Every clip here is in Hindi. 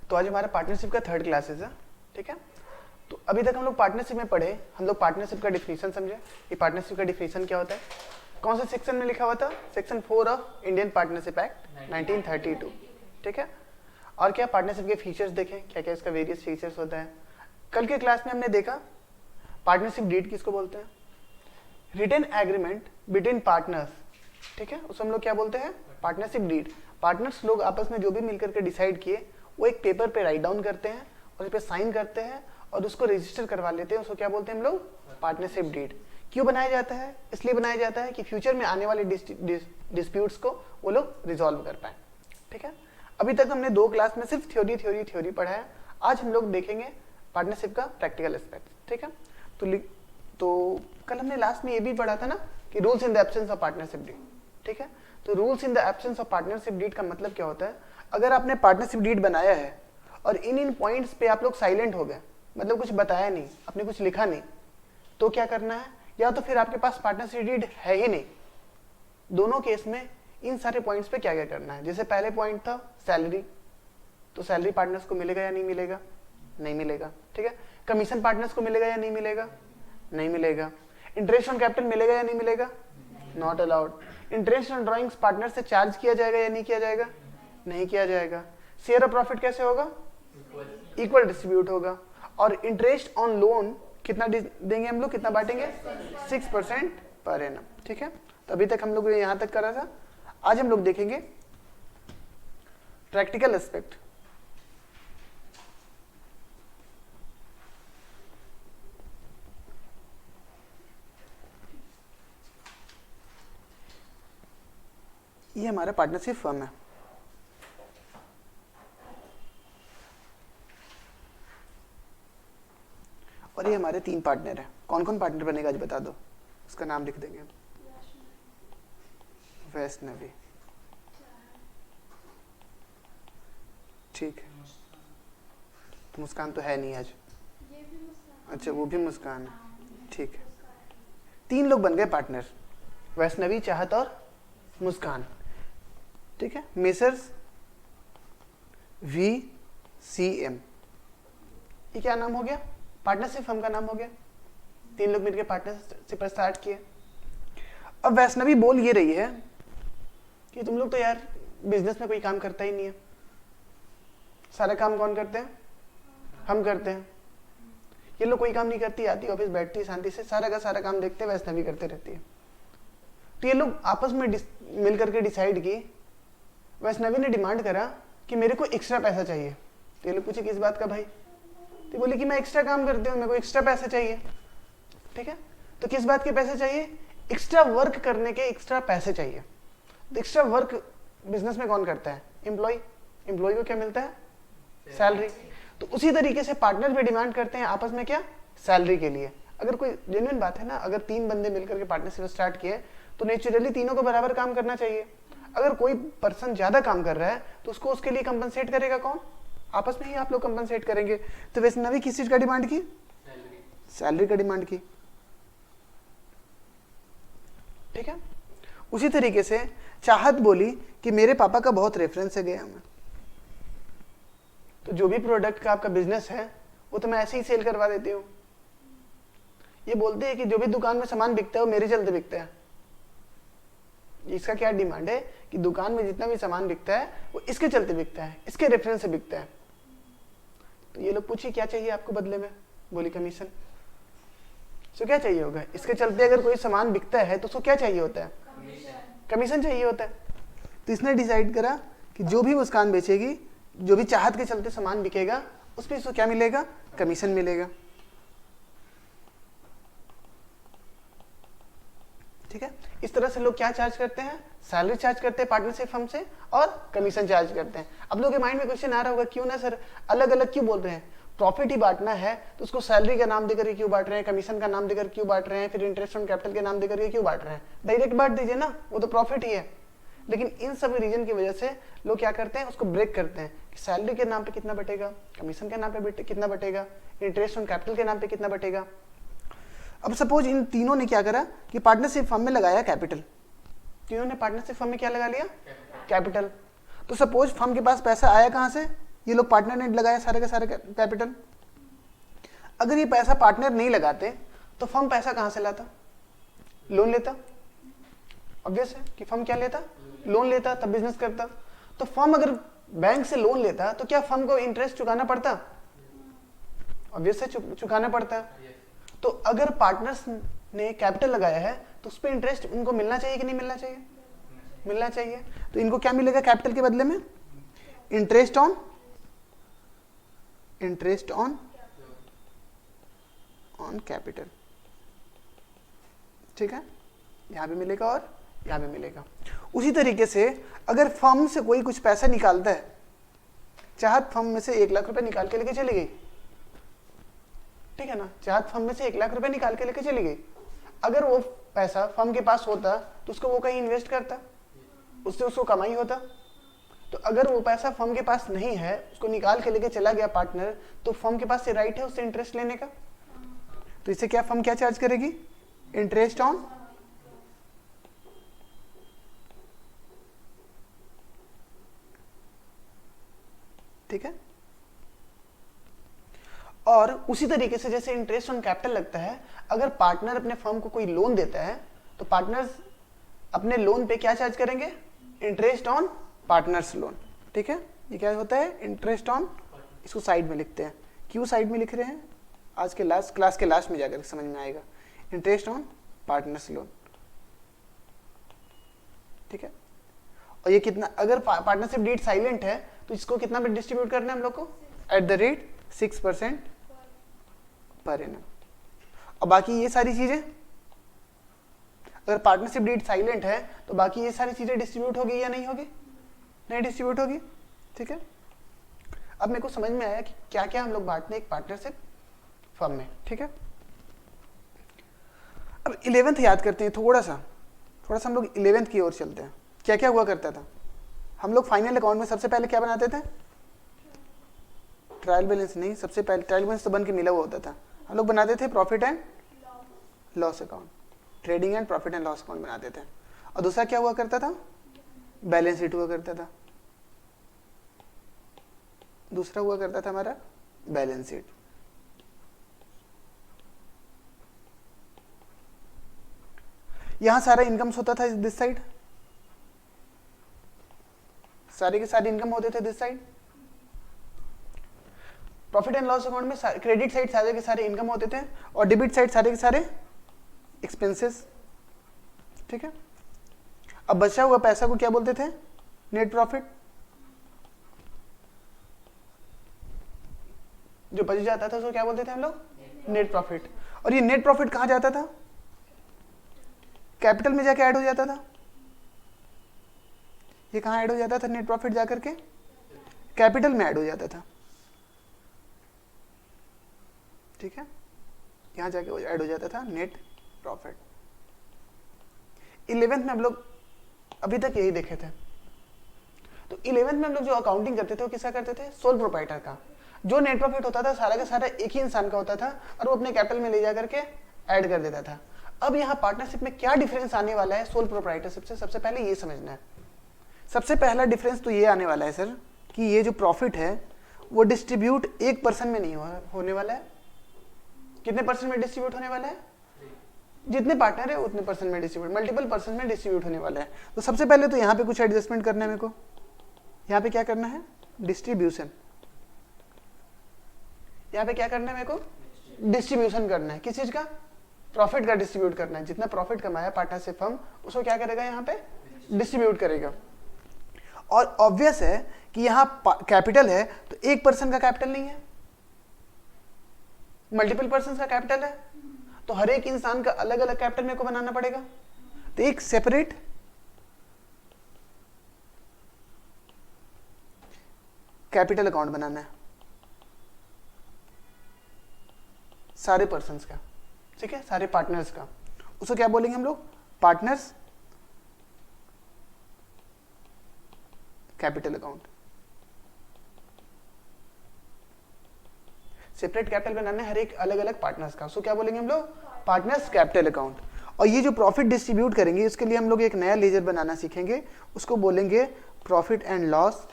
तो आज हमारा पार्टनरशिप का 3rd क्लासेस है, ठीक है। तो अभी तक हम लोग पार्टनरशिप में पढ़े, हम लोग पार्टनरशिप का डिफिनीशन समझे कि पार्टनरशिप का डिफिनीशन क्या होता है। कौन से सेक्शन में लिखा हुआ था? Section 4 of Indian partnership act 1932, ठीक है। और क्या पार्टनरशिप के फीचर्स देखें, क्या क्या इसका वेरियस फीचर्स होता है। कल के क्लास में हमने देखा पार्टनरशिप डीड किसको बोलते हैं? रिटन एग्रीमेंट बिटवीन पार्टनर्स, ठीक है, उसको हम लोग क्या बोलते हैं? Partnership deed. पार्टनर्स लोग आपस में जो भी मिलकर के डिसाइड किए वो एक पेपर पे राइट डाउन करते हैं और उस पर साइन करते हैं और उसको रजिस्टर करवा लेते हैं, उसको क्या बोलते हैं हम लोग? Partnership deed. क्यों बनाया जाता है? इसलिए बनाया जाता है कि फ्यूचर में आने वाले डिस्प्यूट्स को वो लोग रिजॉल्व कर पाए, ठीक है। अभी तक हमने 2 क्लास में सिर्फ थ्योरी पढ़ा है। आज हम लोग देखेंगे पार्टनरशिप का प्रैक्टिकल एस्पेक्ट, ठीक है। तो कल हमने लास्ट में ये भी पढ़ा था ना कि rules in the absence of partnership deed, ठीक है। तो rules in the absence of partnership deed का मतलब क्या होता है? अगर आपने पार्टनरशिप डीड बनाया है और इन पॉइंट्स पे आप लोग साइलेंट हो गए, मतलब कुछ बताया नहीं, आपने कुछ लिखा नहीं, तो क्या करना है? या तो फिर आपके पास पार्टनरशिप डीड है ही नहीं। दोनों केस में इन सारे पॉइंट्स पे क्या क्या करना है। जैसे पहले पॉइंट था सैलरी, तो सैलरी पार्टनर्स को मिलेगा या नहीं मिलेगा? नहीं मिलेगा, ठीक है। कमीशन पार्टनर्स को मिलेगा या नहीं मिलेगा? नहीं मिलेगा। इंटरेस्ट ऑन कैपिटल मिलेगा या नहीं मिलेगा? Not allowed. Interest on drawings partner से चार्ज किया जाएगा या नहीं किया जाएगा? नहीं किया जाएगा। शेयर ऑफ प्रॉफिट कैसे होगा? इक्वल डिस्ट्रीब्यूट होगा। और इंटरेस्ट ऑन लोन कितना देंगे हम लोग, कितना बांटेंगे? 6% पर एनम, ठीक है। तो अभी तक हम लोग यहां तक करा था। आज हम लोग देखेंगे प्रैक्टिकल एस्पेक्ट। ये हमारा पार्टनरशिप फर्म है, और ये हमारे 3 पार्टनर हैं। कौन कौन पार्टनर बनेगा आज बता दो, उसका नाम लिख देंगे। वैष्णवी, ठीक है। तो मुस्कान तो है नहीं आज। अच्छा, वो भी मुस्कान है, ठीक है। 3 लोग बन गए पार्टनर, वैष्णवी, चाहत और मुस्कान, ठीक है। मेसर्स VCM, ये क्या नाम हो गया? पार्टनरशिप फर्म का नाम हो गया। 3 लोग मिलकर पार्टनरशिप पर स्टार्ट किए। अब वैष्णवी बोल ये रही है कि तुम लोग तो यार बिजनेस में कोई काम करता ही नहीं है, सारा काम कौन करते हैं? हम करते हैं। ये लोग कोई काम नहीं करती, आती ऑफिस बैठती है शांति से, सारा का सारा काम देखते हैं, वैष्णवी करते रहती है। तो ये लोग आपस में मिल करके डिसाइड की, वैष्णवी ने डिमांड करा कि मेरे को एक्स्ट्रा पैसा चाहिए। तो ये लोग पूछे किस बात का भाई? तो बोले कि मैं एक्स्ट्रा काम करती हूँ, मेरे को एक्स्ट्रा पैसा चाहिए, ठीक है। तो किस बात के पैसे चाहिए? एक्स्ट्रा वर्क करने के एक्स्ट्रा पैसे चाहिए। तो एक्स्ट्रा वर्क बिजनेस में कौन करता है? एम्प्लॉय। एम्प्लॉय को क्या मिलता है? सैलरी। तो उसी तरीके से पार्टनर भी डिमांड करते हैं आपस में क्या? सैलरी के लिए। अगर कोई जेन्युइन बात है ना, अगर 3 बंदे मिलकर के पार्टनरशिप स्टार्ट किए तो नेचुरली तीनों को बराबर काम करना चाहिए। अगर कोई पर्सन ज्यादा काम कर रहा है तो उसको उसके लिए कंपनसेट करेगा कौन? आपस में ही आप लोग कंपनसेट करेंगे। तो वैष्णवी किस चीज का डिमांड की? सैलरी का डिमांड की, ठीक है। उसी तरीके से चाहत बोली कि मेरे पापा का बहुत रेफरेंस है गया में, तो जो भी प्रोडक्ट का आपका बिजनेस है वो तो मैं ऐसे ही सेल करवा देती हूँ। ये बोलते हैं कि जो भी दुकान में सामान बिकता है वो मेरे चलते बिकता है। इसका क्या डिमांड है कि दुकान में जितना भी सामान बिकता है वो इसके चलते बिकता है, इसके रेफरेंस से बिकता है। तो ये लोग पूछिए क्या चाहिए आपको बदले में? बोली कमीशन। तो क्या चाहिए होगा? इसके चलते अगर कोई सामान बिकता है तो उसको क्या चाहिए होता है? कमीशन चाहिए होता है। तो इसने डिसाइड करा कि जो भी मुस्कान बेचेगी, जो भी चाहत के चलते सामान बिकेगा, उस पर इसको क्या मिलेगा? कमीशन मिलेगा, ठीक है। इस तरह से लोग क्या चार्ज करते हैं? सैलरी चार्ज करते हैं पार्टनरशिप फर्म से और कमीशन चार्ज करते हैं। अब लोगों के माइंड में क्वेश्चन आ रहा होगा क्यों ना सर अलग अलग क्यों बोल रहे हैं? प्रॉफिट ही बांटना है तो उसको सैलरी का नाम देकर क्यों बांट रहे हैं, कमीशन का नाम देकर क्यों बांट रहे हैं, फिर इंटरेस्ट ऑन कैपिटल के नाम देकर क्यों बांट रहे हैं? डायरेक्ट बांट दीजिए ना, वो तो प्रॉफिट ही है। लेकिन इन सब रीजन की वजह से लोग क्या करते हैं? उसको ब्रेक करते हैं कि सैलरी के नाम पे कितना बटेगा, कमीशन के नाम पे कितना बटेगा, इंटरेस्ट ऑन कैपिटल के नाम पे कितना बटेगा। अब सपोज इन तीनों ने क्या करा कि पार्टनरशिप फर्म में लगाया कैपिटल। तीनों ने पार्टनरशिप फर्म में क्या लगा लिया? कैपिटल। तो सपोज फर्म के पास पैसा आया कहां से? ये लोग पार्टनर ने लगाया सारे का सारा कैपिटल। अगर ये पैसा पार्टनर नहीं लगाते तो फर्म पैसा कहां से लाता? लोन लेता। ऑब्वियस है कि फर्म क्या लेता? लोन लेता, तब बिजनेस करता। तो फर्म अगर बैंक से लोन लेता तो क्या फर्म को इंटरेस्ट चुकाना पड़ता? ऑब्वियस है चुकाना पड़ता। तो अगर पार्टनर्स ने कैपिटल लगाया है तो उस पर इंटरेस्ट उनको मिलना चाहिए कि नहीं मिलना चाहिए? मिलना चाहिए। तो इनको क्या मिलेगा कैपिटल के बदले में? Interest on capital. ठीक है, यहां भी मिलेगा और यहां भी मिलेगा। उसी तरीके से अगर फर्म से कोई कुछ पैसा निकालता है, चाहत फर्म में से 1 लाख रुपए निकाल के लेके चली गई, ठीक है ना, चाहत फर्म में से 1 लाख रुपए निकाल के लेके चली गई। अगर वो पैसा फर्म के पास होता तो उसको वो कहीं इन्वेस्ट करता, उससे उसको कमाई होता। तो अगर वो पैसा फर्म के पास नहीं है, उसको निकाल के लेके चला गया पार्टनर, तो फर्म के पास से राइट है उससे इंटरेस्ट लेने का। तो इससे क्या फर्म क्या चार्ज करेगी? इंटरेस्ट ठीक है। और उसी तरीके से जैसे इंटरेस्ट ऑन कैपिटल लगता है, अगर पार्टनर अपने फर्म को कोई लोन देता है तो पार्टनर्स अपने लोन पे क्या चार्ज करेंगे? Interest on partners loan. ठीक है, ये क्या होता है? Interest on. इसको साइड में लिखते हैं। क्यों साइड में लिख रहे हैं? आज के क्लास के लास्ट में जाकर समझ में आएगा। Interest on partners loan. ठीक है, और ये कितना, अगर पार्टनरशिप डीड साइलेंट है तो इसको कितना पे डिस्ट्रीब्यूट करना है हम लोग को? @ 6% पर एनम। और बाकी ये सारी चीजें, अगर पार्टनरशिप डीड साइलेंट है तो बाकी ये सारी चीजें डिस्ट्रीब्यूट होगी या नहीं होगी? नहीं डिस्ट्रीब्यूट होगी। ठीक है, अब मेरे को समझ में आया कि क्या क्या हम लोग बांटते हैं एक पार्टनरशिप फर्म में। ठीक है, अब 11th याद करते हैं। थोड़ा सा हम लोग 11th की ओर चलते हैं। क्या क्या हुआ करता था? हम लोग फाइनल अकाउंट में सबसे पहले क्या बनाते थे? ट्रायल बैलेंस नहीं, सबसे पहले ट्रायल बैलेंस तो बन के मिला हुआ होता था। हम लोग बनाते थे profit and loss account, trading and profit and loss account बनाते थे। और दूसरा क्या हुआ करता था? बैलेंस शीट हुआ करता था। दूसरा हुआ करता था हमारा बैलेंस शीट। यहां सारा इनकम्स होता था दिस साइड, सारे के सारे इनकम होते थे this side. Profit and loss account में क्रेडिट साइड सारे के सारे इनकम होते थे और डेबिट साइड सारे के सारे एक्सपेंसेस। ठीक है, अब बचा हुआ पैसा को क्या बोलते थे? Net profit. जो बच जाता था उसको क्या बोलते थे हम लोग? Net profit. और ये नेट प्रॉफिट कहां जाता था? कैपिटल में जाके ऐड हो जाता था। ये कहां ऐड हो जाता था? नेट प्रॉफिट जाकर के कैपिटल में ऐड हो जाता था। ठीक है, यहां जाके ऐड हो जाता था नेट प्रॉफिट। 11th में हम लोग अभी तक यही देखे थे। तो 11th में हम लोग जो अकाउंटिंग करते थे वो किसका करते थे? सोल प्रोप्राइटर का। जो नेट प्रॉफिट होता था सारा का सारा एक ही इंसान का होता था और वो अपने कैपिटल में ले जाकर के ऐड कर देता था। अब यहाँ पार्टनरशिप में क्या डिफरेंस आने वाला है सोल प्रोप्राइटरशिप से? सबसे पहले ये समझना है। सबसे पहला डिफरेंस तो ये आने वाला है सर कि ये जो प्रॉफिट है वो डिस्ट्रीब्यूट एक पर्सन में नहीं होने वाला है। कितने पर्सन में डिस्ट्रीब्यूट होने वाला है? जितने पार्टनर है उतने पर्सन में डिस्ट्रीब्यूट, मल्टीपल पर्सन में डिस्ट्रीब्यूट होने वाला है। तो सबसे पहले तो यहाँ पे कुछ एडजस्टमेंट करना है मेरे को। यहाँ पे क्या करना है? डिस्ट्रीब्यूशन। यहाँ पे क्या करना है मेरे को? डिस्ट्रीब्यूशन करना है। किस चीज का? प्रॉफिट का डिस्ट्रीब्यूट करना है। जितना प्रॉफिट कमाया पार्टनरशिप फर्म उसको क्या करेगा? यहाँ पे डिस्ट्रीब्यूट करेगा। और ऑब्वियस है कि यहाँ कैपिटल है तो एक पर्सन का कैपिटल नहीं है, मल्टीपल पर्सन का कैपिटल है। तो हर एक इंसान का अलग अलग कैपिटल मेरे को बनाना पड़ेगा। तो एक सेपरेट कैपिटल अकाउंट बनाना है सारे पर्सन्स का। ठीक है, सारे पार्टनर्स का। उसको क्या बोलेंगे हम लोग? Partners capital account. Separate capital बनाना है हर एक अलग अलग पार्टनर्स का। उसको क्या बोलेंगे हम लोग? Partners capital account. और ये जो प्रॉफिट डिस्ट्रीब्यूट करेंगे उसके लिए हम लोग एक नया लेजर बनाना सीखेंगे। उसको बोलेंगे profit and loss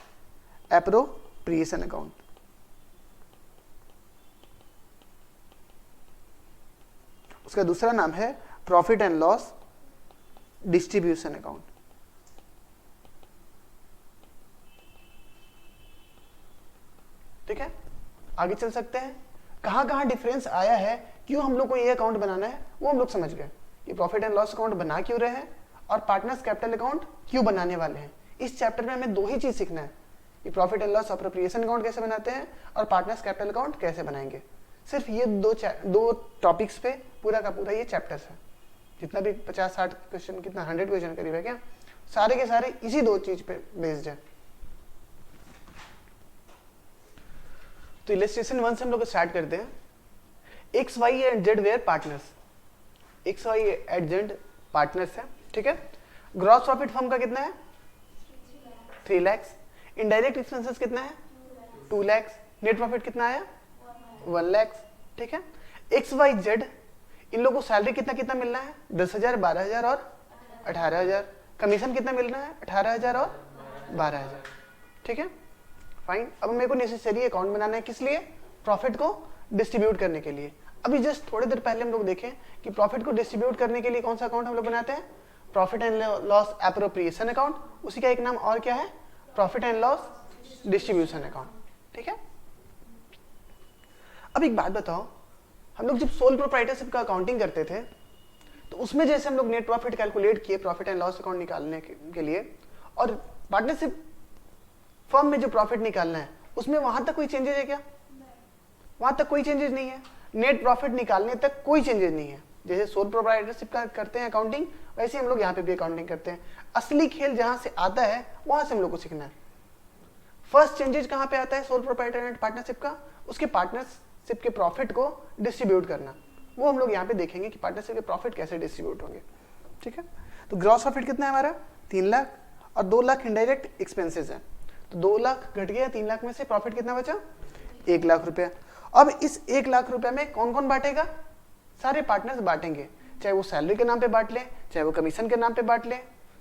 appreciation account. उसका दूसरा नाम है profit and loss distribution account. ठीक है, आगे चल सकते हैं। कहां कहां डिफरेंस आया है, क्यों हम लोग को ये अकाउंट बनाना है, वो हम लोग समझ गए। ये प्रॉफिट एंड लॉस अकाउंट बना क्यों रहे हैं और पार्टनर्स कैपिटल अकाउंट क्यों बनाने वाले हैं। इस चैप्टर में हमें दो ही चीज सीखना है, ये profit and loss appropriation account कैसे बनाते हैं और पार्टनर्स कैपिटल अकाउंट कैसे बनाएंगे। सिर्फ ये दो टॉपिक्स पे पूरा का पूरा ये चैप्टर्स है। जितना भी 50-60 क्वेश्चन, कितना 100 क्वेश्चन करीब है क्या, सारे के सारे इसी दो चीज पे बेस्ड है। तो इलस्ट्रेशन 1 से हम लोग स्टार्ट करते हैं। X Y and Z were partners, X Y and Z partners है। ठीक है, ग्रॉस प्रॉफिट फर्म का कितना है 3 लाख, इनडायरेक्ट एक्सपेंसेस कितना है 2 लाख, नेट प्रॉफिट कितना आया 1 लाख। ठीक है, एक्स वाई जेड इन लोगों को सैलरी कितना कितना मिलना है 10,000, 12,000 और 18,000। कमीशन कितना मिल रहा है 18,000 और 12,000। ठीक है, फाइन। अब मेरे को नेसेसरी अकाउंट बनाना है, किस लिए, प्रॉफिट को डिस्ट्रीब्यूट करने के लिए। अभी जस्ट थोड़ी देर पहले हम लोग देखें कि प्रॉफिट को डिस्ट्रीब्यूट करने के लिए कौन सा अकाउंट हम लोग बनाते हैं, profit and loss appropriation account. उसी का एक नाम और क्या है, profit and loss distribution account. ठीक है, अब एक बात बताओ, हम लोग जब सोल प्रोप्राइटरशिप का अकाउंटिंग करते थे तो उसमें जैसे हम लोग नेट प्रॉफिट कैलकुलेट किए प्रॉफिट एंड लॉस अकाउंट निकालने के लिए, और पार्टनरशिप फर्म में जो प्रॉफिट निकालना है उसमें वहां तक कोई चेंजेस है क्या, वहां तक कोई चेंजेस नहीं है। नेट प्रॉफिट निकालने तक कोई चेंजेस नहीं है। जैसे सोल प्रोप्राइटरशिप का करते हैं अकाउंटिंग, वैसे हम लोग यहाँ पे भी अकाउंटिंग करते हैं। असली खेल जहां से आता है वहां से हम लोग को सीखना है। फर्स्ट चेंजेस कहां पे आता है सोल प्रोप्राइटर एंड पार्टनरशिप का, उसके पार्टनरशिप के प्रॉफिट को डिस्ट्रीब्यूट करना। वो हम लोग यहाँ पे देखेंगे कि पार्टनरशिप के प्रॉफिट कैसे डिस्ट्रीब्यूट होंगे। ठीक है, तो ग्रॉस प्रॉफिट कितना है हमारा 3 लाख और 2 लाख इनडायरेक्ट एक्सपेंसेस है, तो 2 लाख घट गया, 3 लाख में से प्रॉफिट कितना बचा 1 लाख रुपया। अब इस 1 लाख रुपया में कौन कौन बांटेगा, सारे पार्टनर्स बांटेंगे, चाहे वो सैलरी के नाम पे बांट ले, चाहे वो कमीशन के नाम पे बांट ले,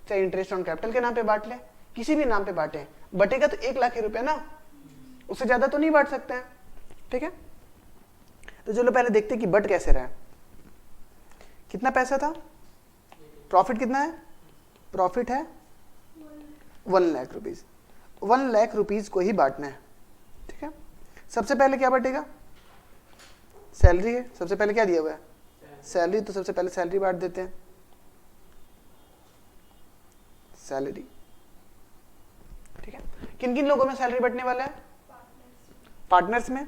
चाहे इंटरेस्ट ऑन कैपिटल के नाम पे बांट ले, किसी भी नाम पे बांटे, बटेगा तो 1 लाख ही रुपया ना, उससे ज्यादा तो नहीं बांट सकते हैं। ठीक है, तो चलो पहले देखते हैं कि बट कैसे रहा। कितना पैसा था, प्रॉफिट कितना है, प्रॉफिट है 1 लाख रुपीज, 1 लाख रुपीज को ही बांटना है। ठीक है, सबसे पहले क्या बटेगा, सैलरी है, सबसे पहले क्या दिया हुआ है सैलरी, तो सबसे पहले सैलरी बांट देते हैं, सैलरी। ठीक है, किन किन लोगों में सैलरी बटने वाला है, पार्टनर्स में।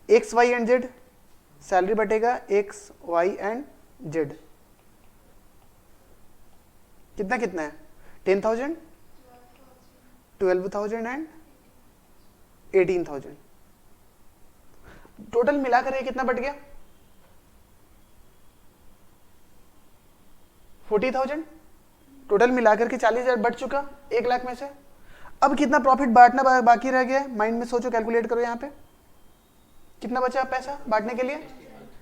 X Y and z salary बटेगा एक्स वाई एंड जेड, कितना कितना है 10,000, 12,000 एंड 18,000। टोटल मिलाकर ये कितना बट गया 40,000। टोटल मिलाकर के 40,000 बट चुका 1 लाख में से। अब कितना प्रॉफिट बांटना बाकी रह गया, माइंड में सोचो, कैलकुलेट करो यहाँ पे कितना बचा पैसा बांटने के लिए,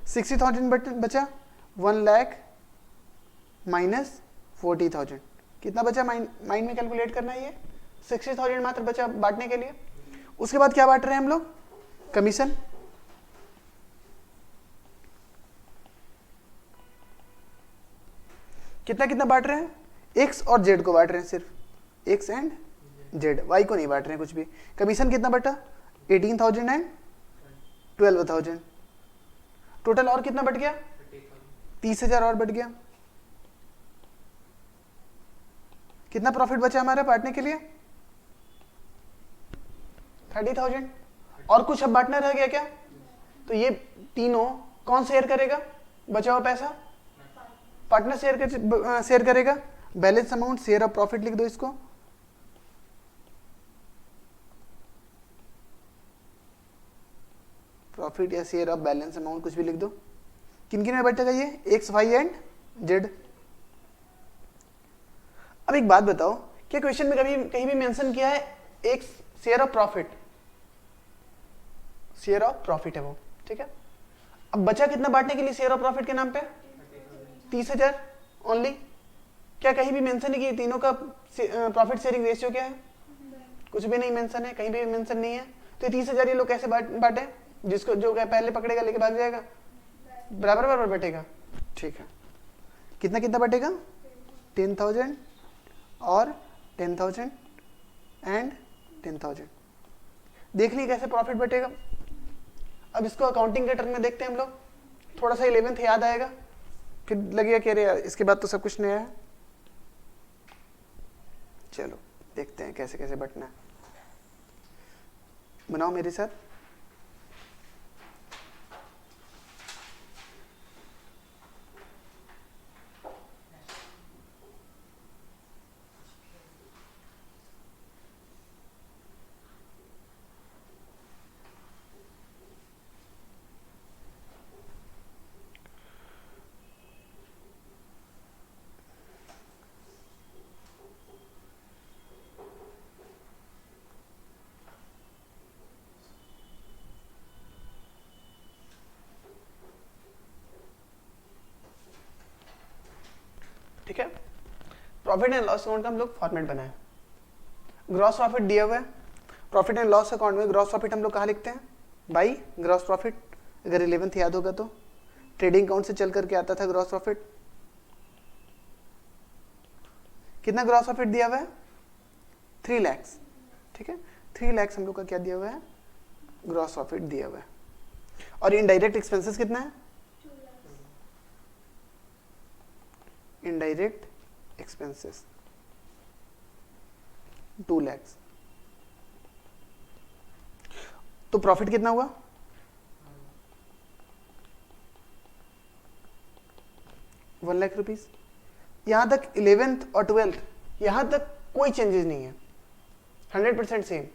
60,000 बचा। 1 लाख माइनस 40,000 कितना बचा, माइंड में कैलकुलेट करना है, ये 60,000 मात्र बचा बांटने के लिए। उसके बाद क्या बांट रहे हैं हम लोग, कमीशन। कितना कितना बांट रहे हैं, एक्स और जेड को बांट रहे हैं, सिर्फ एक्स एंड जेड, वाई को नहीं बांट रहे हैं कुछ भी। कमीशन कितना बटा 18,000 एंड 12,000। टोटल और कितना बट गया 30,000 और बट गया। कितना प्रॉफिट बचा हमारा बांटने के लिए 30,000। और कुछ अब बांटना रह गया क्या, तो ये तीनों कौन शेयर करेगा, बचा हुआ पैसा पार्टनर शेयर करेगा। Balance amount share of profit लिख दो इसको, प्रॉफिट या शेयर ऑफ बैलेंस अमाउंट कुछ भी लिख दो। किन किन में बटेगा ये, एक्स वाई एंड जेड। अब एक बात बताओ, क्या क्वेश्चन में कभी कहीं भी मेंशन किया है x share of profit, share of profit है वो। ठीक है, अब बचा कितना बांटने के लिए शेयर ऑफ प्रॉफिट के नाम पे 30,000 ओनली। क्या कहीं भी मेंशन है कि तीनों का प्रॉफिट शेयरिंग रेशियो क्या है, कुछ भी नहीं मेंशन है, कहीं भी मेंशन नहीं है, तो ये 30,000 ये लोग कैसे बांटे? जिसको जो पहले पकड़ेगा लेके भाग जाएगा, बराबर बराबर बटेगा। ठीक है, कितना कितना बटेगा? 10,000 और 10,000 एंड 10,000। देख ली कैसे प्रॉफिट बटेगा। अब इसको अकाउंटिंग के टर्म में देखते हैं हम लोग, थोड़ा सा 11th याद आएगा, फिर लगेगा कि अरे इसके बाद तो सब कुछ नया है। चलो देखते हैं कैसे कैसे बटना है, बनाओ मेरे साथ। ठीक है, प्रॉफिट एंड लॉस अकाउंट का हम लोग फॉर्मेट बनाए। ग्रॉस प्रॉफिट दिया हुआ है, प्रॉफिट एंड लॉस अकाउंट में ग्रॉस प्रॉफिट हम लोग कहाँ लिखते हैं? By gross profit. अगर 11th याद होगा तो ट्रेडिंग अकाउंट से चल करके आता था ग्रॉस प्रॉफिट। कितना ग्रॉस प्रॉफिट दिया हुआ है? 3 लाख। ठीक है, 3 लाख हम लोग का क्या दिया हुआ है? ग्रॉस प्रॉफिट दिया हुआ है। और इनडायरेक्ट एक्सपेंसेस कितना है? Indirect expenses 2 lakh. तो प्रॉफिट कितना हुआ? 1 लाख रुपीज। यहां तक 11th और 12th यहां तक कोई चेंजेस नहीं है, 100% सेम।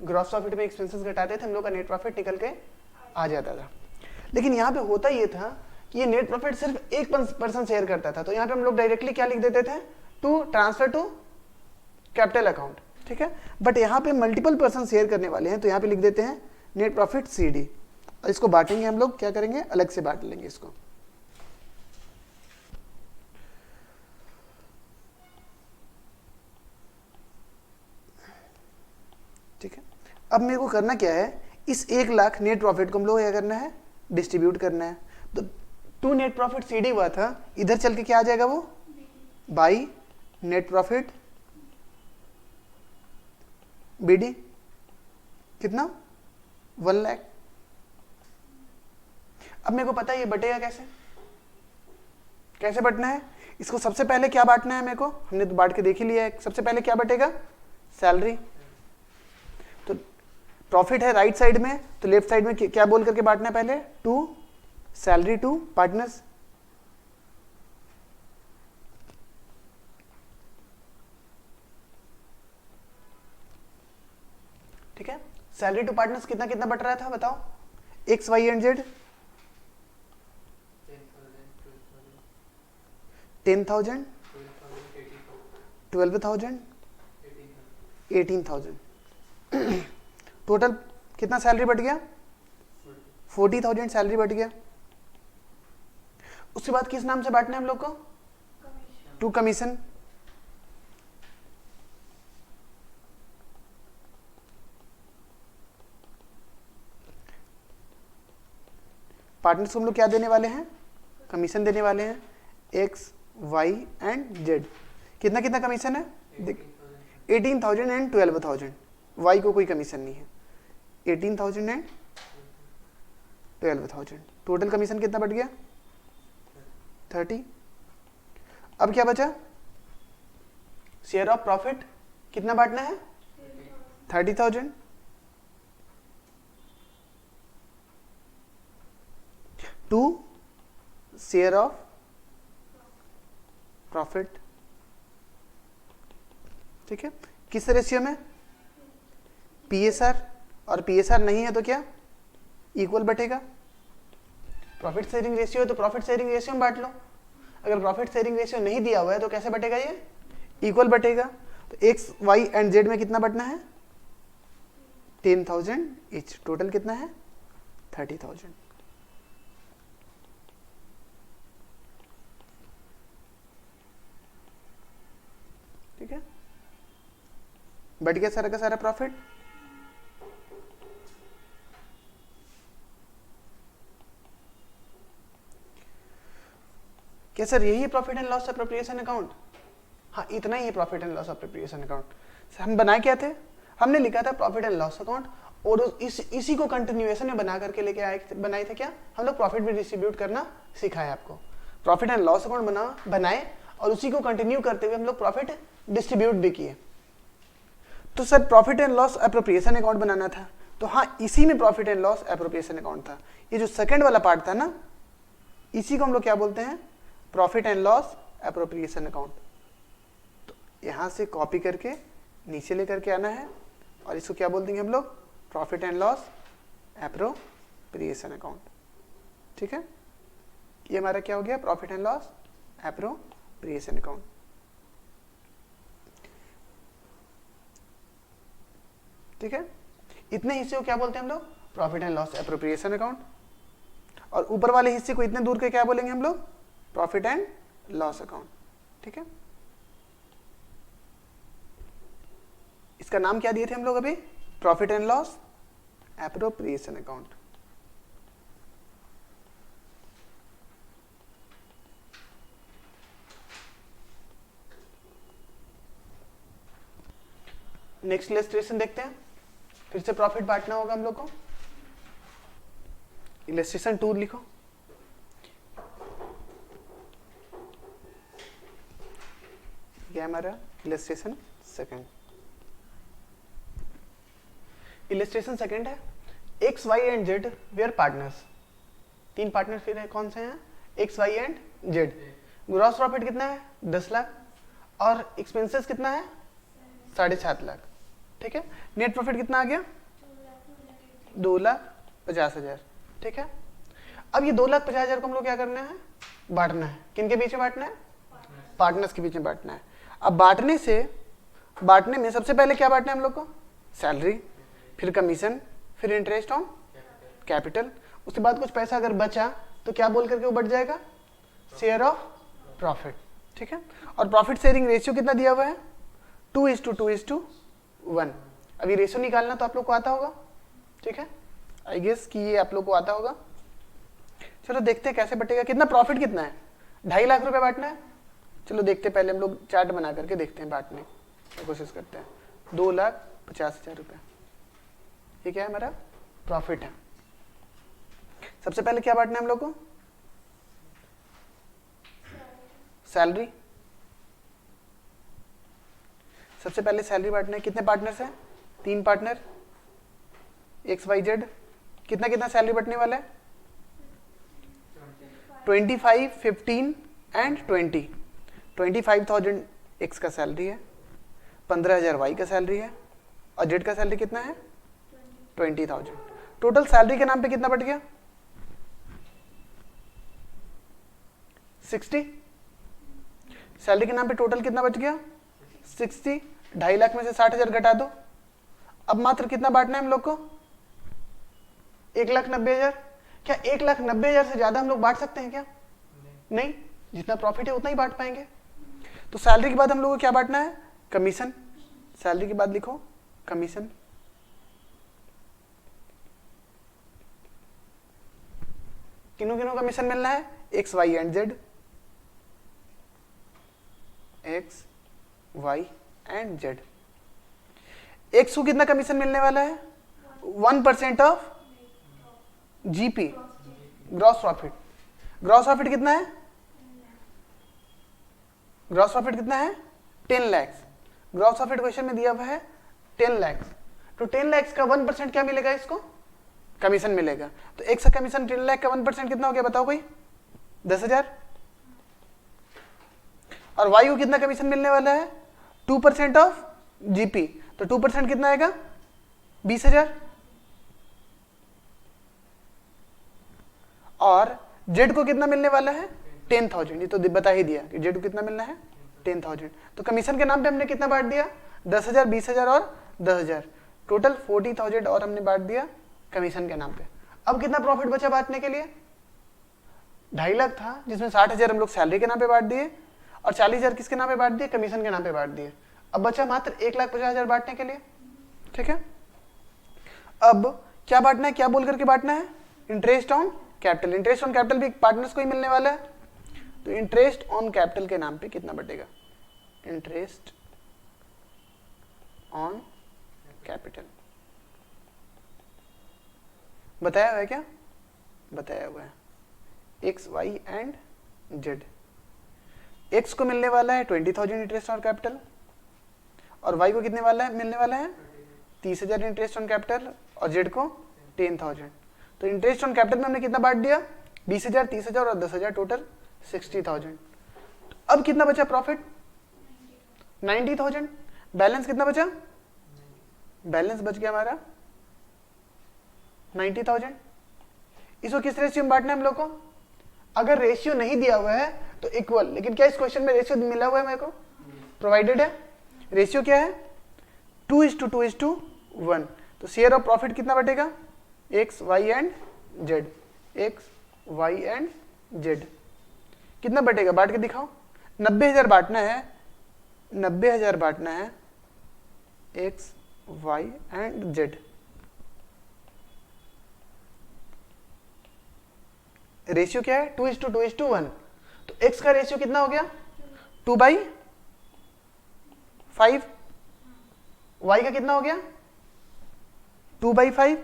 ग्रॉस प्रॉफिट में एक्सपेंसेस घटाते थे हम लोग का नेट प्रॉफिट निकल के आ जाता था। लेकिन यहाँ पे होता ये था कि ये नेट प्रॉफिट सिर्फ 1% शेयर करता था, तो यहाँ पे हम लोग डायरेक्टली क्या लिख देते थे? To transfer to capital account. ठीक है, बट यहाँ पे मल्टीपल पर्सन शेयर करने वाले हैं, तो यहाँ पे लिख देते हैं नेट प्रॉफिट CD। और इसको बांटेंगे हम लोग, क्या करेंगे? अलग से बांट लेंगे इसको। ठीक है, अब मेरे को करना क्या है? इस 1 लाख नेट प्रॉफिट को हम लोग क्या करना है? डिस्ट्रीब्यूट करना है। तो 2 नेट प्रॉफिट CD हुआ था, इधर चल के क्या आ जाएगा? वो बाई नेट प्रॉफिट BD। कितना? 1 लाख। अब मेरे को पता है ये बटेगा कैसे? कैसे बटना है इसको? सबसे पहले क्या बांटना है मेरे को? हमने तो बांट के देख ही लिया है। सबसे पहले क्या बटेगा? सैलरी। तो प्रॉफिट है राइट साइड में, तो लेफ्ट साइड में क्या बोल करके बांटना है? पहले टू सैलरी टू पार्टनर्स। ठीक है, सैलरी टू पार्टनर्स कितना कितना बट रहा था बताओ? X, Y and Z। 10,000, 12,000, 18,000। Total कितना सैलरी बढ़ गया? 40,000 सैलरी बढ़ गया। उसके बाद किस नाम से बांटना है हम लोग को? To commission. पार्टनर्स को हम लोग क्या देने वाले हैं? कमीशन देने वाले हैं। X, Y and Z। कितना कितना कमीशन है? 18,000 एंड 12,000। Y को कोई कमीशन नहीं है। 18,000 एंड 12,000। टोटल कमीशन कितना बढ़ गया? 30। अब क्या बचा? शेयर ऑफ प्रॉफिट कितना बांटना है? 30,000। To share of profit. ठीक है, किस रेशियो में? PSR। और PSR नहीं है तो क्या? इक्वल बटेगा। प्रॉफिट शेयरिंग रेशियो है तो प्रॉफिट शेयरिंग रेशियो में बांट लो। अगर प्रॉफिट शेयरिंग रेशियो नहीं दिया हुआ है तो कैसे बटेगा? ये इक्वल बटेगा। तो X, Y एंड Z में कितना बटना है? 10,000 इच। टोटल कितना है? 30,000। ठीक है, बढ़ गया सारा का सारा प्रॉफिट। क्या सर यही है profit and loss appropriation account? हाँ, इतना ही है profit and loss appropriation account. हम बनाए क्या थे, हमने लिखा था प्रॉफिट एंड लॉस अकाउंट, और इसी को कंटिन्यूएशन में बना करके लेके आए बनाए थे क्या, हम लोग प्रॉफिट भी डिस्ट्रीब्यूट करना सिखाया आपको। प्रॉफिट एंड लॉस अकाउंट बनाए और उसी को कंटिन्यू करते हुए हम लोग प्रॉफिट डिस्ट्रीब्यूट भी किए। तो sir profit and loss appropriation account बनाना था, तो हाँ इसी में profit and loss appropriation account था। ये जो सेकंड वाला पार्ट था ना, इसी को हम लोग क्या बोलते हैं, profit and loss appropriation account. तो यहां से कॉपी करके नीचे लेकर के आना है और इसको क्या बोल देंगे हम लोग, profit and loss appropriation account. ठीक है, ये हमारा क्या हो गया, profit and loss appropriation account. ठीक है, इतने हिस्से को क्या बोलते हैं हम लोग, profit and loss appropriation account. और ऊपर वाले हिस्से को इतने दूर के क्या बोलेंगे हम लोग, प्रॉफिट एंड लॉस अकाउंट। ठीक है, इसका नाम क्या दिए थे हम लोग अभी, profit and loss appropriation account. Next illustration देखते हैं, फिर से प्रॉफिट बांटना होगा हम लोग को। इलस्ट्रेशन 2 लिखो। क्या हमारा इलस्ट्रेशन सेकंड। इलस्ट्रेशन सेकंड है, X Y and Z were partners. 3 partner फिर है, कौन से हैं, X Y and Z. Gross profit कितना है, 10 लाख, और एक्सपेंसेस कितना है, 7.5 लाख। ठीक है, नेट प्रॉफिट कितना आ गया, 2,50,000। ठीक है, अब ये 2,50,000 को हम लोग क्या करना है, बांटना है। किनके बीच में बांटना है, पार्टनर्स के बीच में बांटना है। अब बांटने में सबसे पहले क्या बांटना है हम लोग को, सैलरी, फिर कमीशन, फिर इंटरेस्ट ऑन कैपिटल। उसके बाद कुछ पैसा अगर बचा तो क्या बोल करके वो बढ़ जाएगा, शेयर ऑफ प्रॉफिट। ठीक है, और प्रॉफिट शेयरिंग रेशियो कितना दिया हुआ है, 2:1। अब ये रेशियो निकालना तो आप लोग को आता होगा। ठीक है, आई गेस कि ये आप लोग को आता होगा। चलो देखते हैं कैसे बटेगा, कितना प्रॉफिट कितना है, 2.5 लाख रुपए बांटना है। चलो देखते हैं, पहले हम लोग चार्ट बना करके देखते हैं, बांटने की कोशिश करते हैं। 2,50,000 रुपये, ये क्या है, हमारा प्रॉफिट है। सबसे पहले क्या बांटना है हम लोग को, सैलरी। सबसे पहले सैलरी बांटना है। कितने पार्टनर्स हैं, 3 पार्टनर, एक्स वाई जेड। कितना कितना सैलरी बटने वाला है, 25, 15 एंड 20। 25,000 एक्स का सैलरी है, 15,000 वाई का सैलरी है, और जेड का सैलरी कितना है, 20,000। टोटल सैलरी के नाम पे कितना बट गया, 60। सैलरी के नाम पे टोटल कितना बच गया, 60। 2.5 लाख में से 60,000 घटा दो। अब मात्र कितना बांटना है हम लोग को, 1,90,000। क्या 1,90,000 से ज्यादा हम लोग बांट सकते हैं क्या, नहीं, जितना प्रॉफिट है उतना ही बांट पाएंगे। तो सैलरी के बाद हम लोग को क्या बांटना है, कमीशन। सैलरी के बाद लिखो कमीशन। किन्हों किन्हों कमीशन मिलना है, X Y and Z, x Y and Z. X को कितना कमीशन मिलने वाला है, 1% of GP, gross profit. Gross profit कितना है, ग्रॉस प्रॉफिट कितना है, 10 लाख। ग्रॉस प्रॉफिट क्वेश्चन में दिया हुआ है 10 लाख। तो 10 लाख का 1% क्या मिलेगा, इसको कमीशन मिलेगा। तो एक्स का कमीशन 10 लाख का 1% कितना हो गया, बताओ कोई, 10,000। और वाई को कितना कमीशन मिलने वाला है, 2% ऑफ जीपी। तो 2% कितना आएगा, 20,000। और जेड को कितना मिलने वाला है, 10,000। ये तो बता ही दिया कि जेड को कितना मिलना है, 10,000। तो कमीशन के नाम पे हमने कितना बांट दिया, 10,000, 20,000 और 10,000। टोटल 40,000 और हमने बांट दिया कमीशन के नाम पे। अब कितना प्रॉफिट बचा बांटने के लिए, 2.5 लाख था, जिसमें 60,000 हम लोग सैलरी के नाम पे बांट दिए और 40,000 किसके नाम पे बांट दिए, कमीशन के नाम पे बांट दिए। अब बचा मात्र 1,50,000 बांटने के लिए, ठीक है। अब क्या बांटना है, क्या बोल करके बांटना है, interest on capital. Interest on capital भी पार्टनर्स को ही मिलने वाला है, तो इंटरेस्ट ऑन कैपिटल के नाम पे कितना बटेगा, इंटरेस्ट ऑन कैपिटल। बताया हुआ है क्या, बताया हुआ है, X Y and Z. X को मिलने वाला है 20,000 इंटरेस्ट ऑन कैपिटल, और वाई को कितने वाला है, मिलने वाला है 30,000 इंटरेस्ट ऑन कैपिटल, और जेड को 10,000। तो इंटरेस्ट ऑन कैपिटल में हमने कितना बांट दिया, 20,000, 30,000 और 10,000, टोटल 60,000। तो अब कितना बचा प्रॉफिट, 90,000। बैलेंस कितना बचा, बैलेंस बच गया हमारा 90,000। इसको किस रेशियो में बांटना है हम लोग को, अगर रेशियो नहीं दिया हुआ है तो इक्वल, लेकिन क्या इस क्वेश्चन में रेशियो मिला हुआ है मेरे को, प्रोवाइडेड है। रेशियो क्या है, 2:2:1। तो शेयर ऑफ प्रॉफिट कितना बटेगा, x Y and Z, x Y and z कितना बटेगा, बांट के दिखाओ। 90,000 बांटना है, 90,000 बांटना है X Y and Z. Ratio क्या है, 2:2:1। तो x का रेशियो कितना हो गया, 2/5। y का कितना हो गया, 2/5,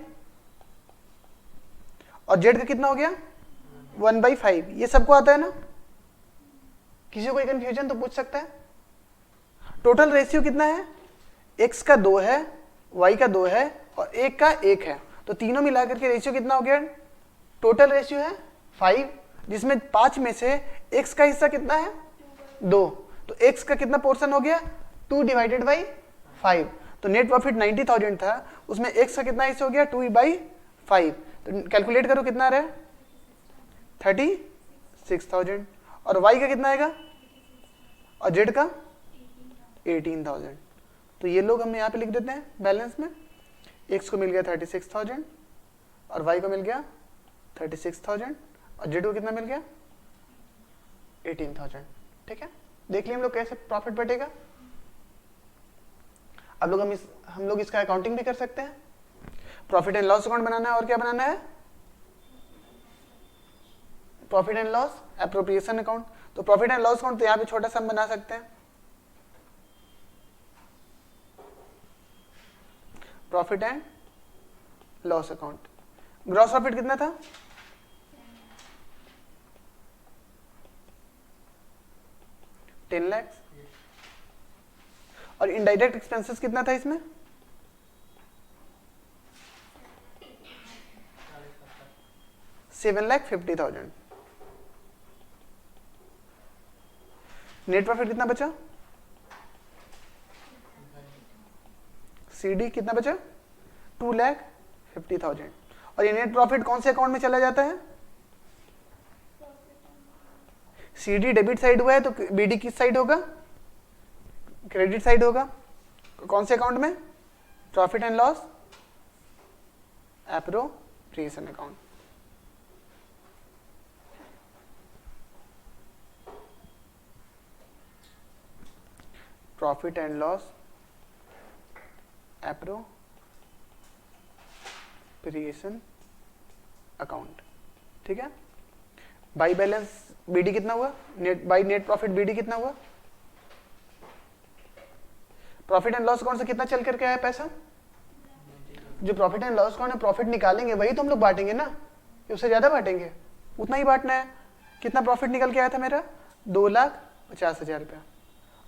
और z का कितना हो गया, 1/5। ये सबको आता है ना, किसी को कोई कंफ्यूजन तो पूछ सकता है। टोटल रेशियो कितना है, x का 2 है, y का 2 है, और 1 का 1 है, तो तीनों मिलाकर के रेशियो कितना हो गया, टोटल रेशियो है 5, जिसमें 5 में से x का हिस्सा कितना है, 2। तो x का कितना पोर्शन हो गया, 2/5। तो नेट प्रॉफिट 90,000 था, उसमें x का कितना हिस्सा हो गया, 2/5। तो कैलकुलेट करो कितना रहा, 36,000। और y का कितना आएगा, और z का 18,000। तो ये लोग हम यहाँ पे लिख देते हैं बैलेंस में, x को मिल गया 36,000, और y को मिल गया 36,000, और जेड को कितना मिल गया, 18,000। ठीक है, देख लिए हम लोग कैसे प्रॉफिट बटेगा। अब लोग हम लोग इसका अकाउंटिंग भी कर सकते हैं। प्रॉफिट एंड लॉस अकाउंट बनाना है, और क्या बनाना है, profit and loss appropriation account. तो प्रॉफिट एंड लॉस अकाउंट तो यहाँ पे छोटा सा हम बना सकते हैं, profit and loss account. Gross profit कितना था, 10 लाख। और इनडायरेक्ट एक्सपेंसेस कितना था इसमें, 7,50,000। नेट प्रॉफिट कितना बचा, सीडी कितना बचा, 2,50,000। और ये नेट प्रॉफिट कौन से अकाउंट में चला जाता है, सीडी डेबिट साइड हुआ है तो बीडी किस साइड होगा, क्रेडिट साइड होगा। कौन से अकाउंट में, profit and loss appropriation account. Profit and loss appropriation account. ठीक है, बाई बैलेंस बीडी कितना हुआ, net by net profit BD कितना हुआ। प्रॉफिट एंड लॉस अकाउंट से कितना चल करके आया पैसा, जो प्रॉफिट एंड लॉस अकाउंट में प्रॉफिट निकालेंगे वही तो हम लोग बांटेंगे ना, उससे ज्यादा बांटेंगे, उतना ही बांटना है। कितना प्रॉफिट निकल के आया था मेरा, 2,50,000 रुपया।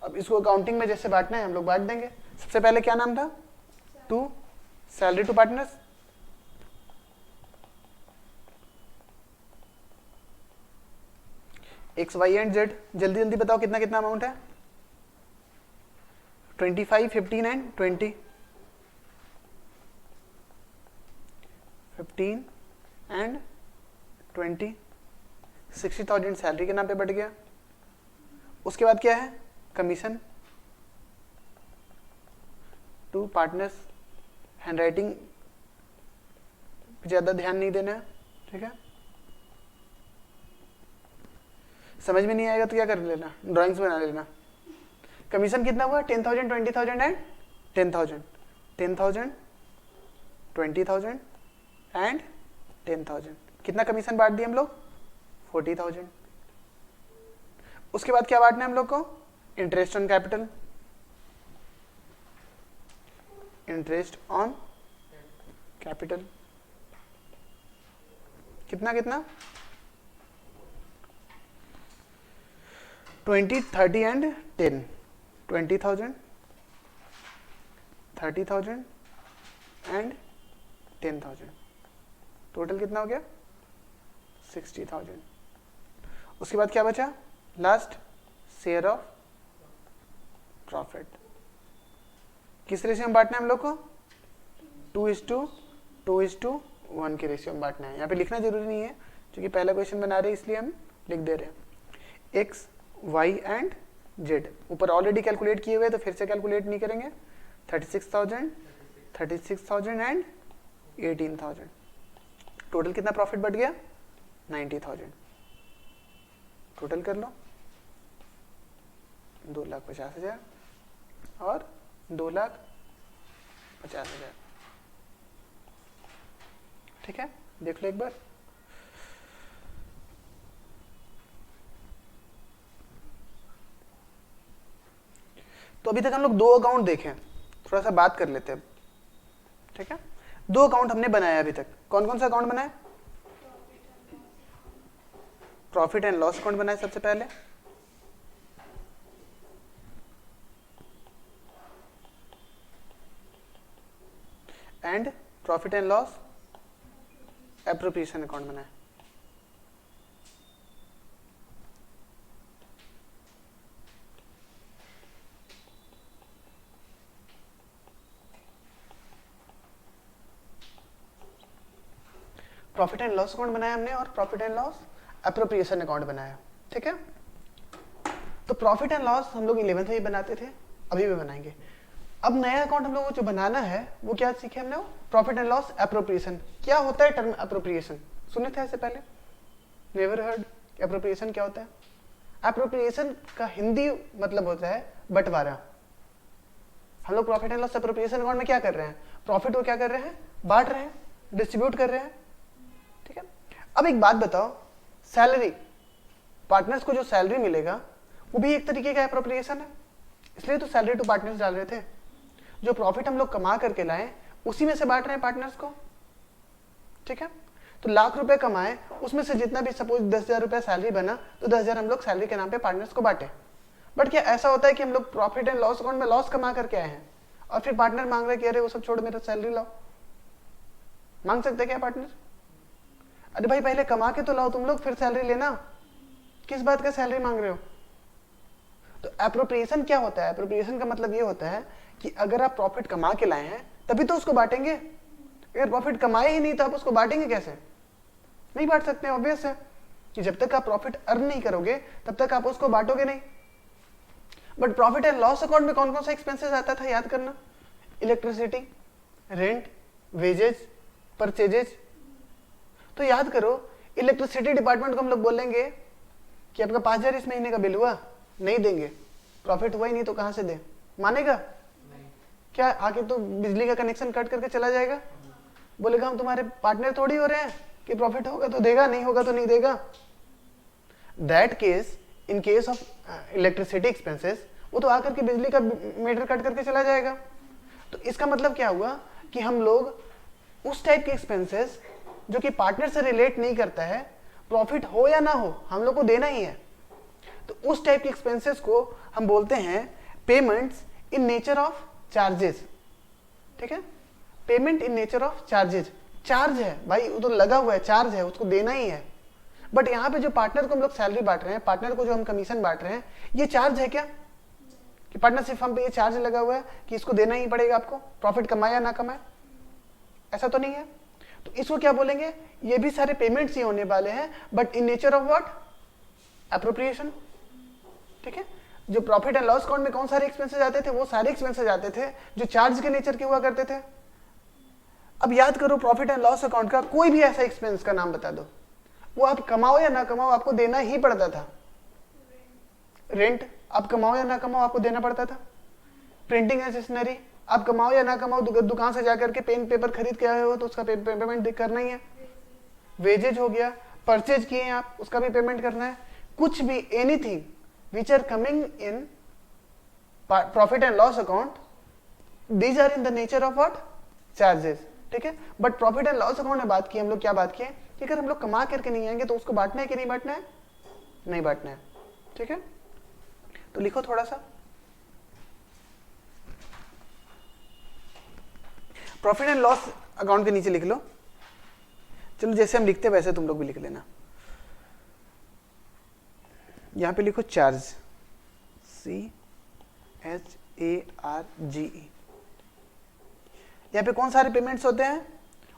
अब इसको अकाउंटिंग में जैसे बांटना है हम लोग बांट देंगे। सबसे पहले क्या नाम था, to salary to partners, X Y and Z. जल्दी जल्दी बताओ कितना कितना अमाउंट है, 25, 15 एंड 20, 15 एंड 20, 60,000 सैलरी के नाम पे बढ़ गया। उसके बाद क्या है, कमीशन टू पार्टनर्स। हैंडराइटिंग ज्यादा ध्यान नहीं देना है, ठीक है। समझ में नहीं आएगा तो क्या कर लेना, ड्राइंग्स बना लेना। कमीशन कितना हुआ? 10,000, 20,000 एंड 10,000, 10,000, 20,000 एंड 10,000। कितना कमीशन बांट दिए हम लोग? 40,000। उसके बाद क्या बांटना है हम लोग को? Interest on capital, interest on capital कितना कितना? 20, 30 एंड 10, 20,000, 30,000 एंड 10,000। टोटल कितना हो गया? 60,000। उसके बाद क्या बचा? Last, share of profit. किस रेशियो में बांटना है हम लोग को? 2:1 के रेशियो में बांटना है। यहाँ पे लिखना जरूरी नहीं है क्योंकि पहला क्वेश्चन बना रहे हैं इसलिए हम लिख दे रहे हैं। एक्स, वाई एंड जेड ऊपर ऑलरेडी कैलकुलेट किए हुए तो फिर से कैलकुलेट नहीं करेंगे। 36,000, 36,000 एंड 18,000। टोटल कितना प्रॉफिट बढ़ गया? 90,000। टोटल कर लो, 2,50,000 और 2,50,000। ठीक है, देख लो एक बार। तो अभी तक हम लोग 2 अकाउंट देखें, थोड़ा सा बात कर लेते हैं। ठीक है, 2 अकाउंट हमने बनाया अभी तक। कौन कौन सा अकाउंट बनाया? प्रॉफिट एंड लॉस अकाउंट बनाया सबसे पहले, and profit and loss appropriation account बनाया। प्रॉफिट एंड लॉस अकाउंट बनाया हमने और profit and loss appropriation account बनाया। ठीक है, तो प्रॉफिट एंड लॉस हम लोग 11th में ही बनाते थे, अभी भी बनाएंगे। अब नया अकाउंट हम लोग को जो बनाना है वो क्या सीखे हमने? Profit and loss appropriation. क्या होता है टर्म एप्रोप्रिएशन? सुने थे ऐसे पहले? Never heard? एप्रोप्रिएशन क्या होता है? एप्रोप्रिएशन का हिंदी मतलब होता है बंटवारा। हम लोग profit and loss appropriation account में क्या कर रहे हैं? प्रॉफिट को क्या कर रहे हैं? बांट रहे हैं, डिस्ट्रीब्यूट कर रहे हैं। ठीक है, अब एक बात बताओ, सैलरी, पार्टनर्स को जो सैलरी मिलेगा वो भी एक तरीके का एप्रोप्रिएशन है, इसलिए तो सैलरी टू पार्टनर्स डाल रहे थे। जो प्रॉफिट हम लोग कमा करके लाए उसी में से बांट रहे हैं पार्टनर्स को। ठीक है, तो लाख रुपए कमाए, उसमें से जितना भी सपोज 10,000 रुपया सैलरी बना तो 10,000 हम लोग सैलरी के नाम पे पार्टनर्स को बांटे। बट क्या ऐसा होता है कि हम लोग प्रॉफिट एंड लॉस अकाउंट में लॉस कमा करके आए हैं और फिर पार्टनर मांग रहे कि अरे वो सब छोड़ मेरा सैलरी लाओ? मांग सकते क्या पार्टनर? अरे भाई पहले कमा के तो लाओ तुम लोग, फिर सैलरी लेना। किस बात का सैलरी मांग रहे हो? तो एप्रोप्रिएशन क्या होता है? एप्रोप्रिएशन का मतलब ये होता है कि अगर आप प्रॉफिट कमा के लाए हैं तभी तो उसको बांटेंगे। अगर प्रॉफिट कमाए ही नहीं तो आप उसको बांटेंगे कैसे? नहीं बांट सकते, ऑब्वियस है कि जब तक आप प्रॉफिट अर्न नहीं करोगे तब तक आप उसको बांटोगे नहीं। But profit and loss account में कौन कौन सा एक्सपेंसेस आता था याद करना? Electricity, rent, wages, purchases. तो याद करो, इलेक्ट्रिसिटी डिपार्टमेंट को हम लोग बोलेंगे कि आपका 5,000 इस महीने का बिल हुआ, नहीं देंगे, प्रॉफिट हुआ ही नहीं तो कहां से दे? मानेगा? क्या आके तो बिजली का कनेक्शन कट करके चला जाएगा? बोलेगा हम तुम्हारे पार्टनर थोड़ी हो रहे हैं कि प्रॉफिट होगा तो देगा, नहीं होगा तो नहीं देगा। That case, in case of electricity expenses, वो तो आकर के बिजली का मीटर कट करके चला जाएगा। तो इसका मतलब क्या हुआ कि हम लोग उस टाइप के एक्सपेंसेस जो कि पार्टनर से रिलेट नहीं करता है, प्रॉफिट हो या ना हो हम लोग को देना ही है, तो उस टाइप के एक्सपेंसेस को हम बोलते हैं payments in nature of charges. ठीक है, payment in nature of charges. Charge है भाई, वो तो लगा हुआ है, चार्ज है, उसको देना ही है। बट यहाँ पे जो पार्टनर को हम लोग सैलरी बांट रहे हैं, पार्टनर को जो हम कमीशन बांट रहे हैं, ये चार्ज है क्या? कि पार्टनरशिप फर्म पे ये चार्ज लगा हुआ है कि इसको देना ही पड़ेगा आपको, प्रॉफिट कमाए या ना कमाए? ऐसा तो नहीं है। तो इसको क्या बोलेंगे? ये भी सारे पेमेंट्स ही होने वाले हैं, but in nature of what? Appropriation. ठीक है, जो प्रॉफिट एंड लॉस अकाउंट में कौन सारे एक्सपेंसेस आते थे? वो सारे एक्सपेंसेस आते थे जो चार्ज के नेचर के हुआ करते थे। अब याद करो, प्रॉफिट एंड लॉस अकाउंट का कोई भी ऐसा एक्सपेंस का नाम बता दो, वो आप कमाओ या ना कमाओ आपको देना ही पड़ता था। रेंट, आप कमाओ या ना कमाओ आपको देना पड़ता था। प्रिंटिंग एंड स्टेशनरी, आप कमाओ या ना कमाओ दुकान से जाकर के पेन पेपर खरीद के आए हो तो उसका पेमेंट करना ही है। वेजेज हो गया, परचेज किए हैं आप, उसका भी पेमेंट करना है। कुछ भी anything which are coming in profit and loss account, these are in the nature of what, charges. ठीक है, but profit and loss account में बात की हम लोग, क्या बात किए कि अगर हम लोग कमा करके नहीं आएंगे तो उसको बांटना है कि नहीं बांटना है, नहीं बांटना है। ठीक है, तो लिखो थोड़ा सा प्रॉफिट एंड लॉस अकाउंट के नीचे लिख लो। चलो जैसे हम लिखते वैसे तुम लोग भी लिख लेना। यहां पे लिखो चार्ज, CHARGE। यहाँ पे कौन सारे पेमेंट्स होते हैं,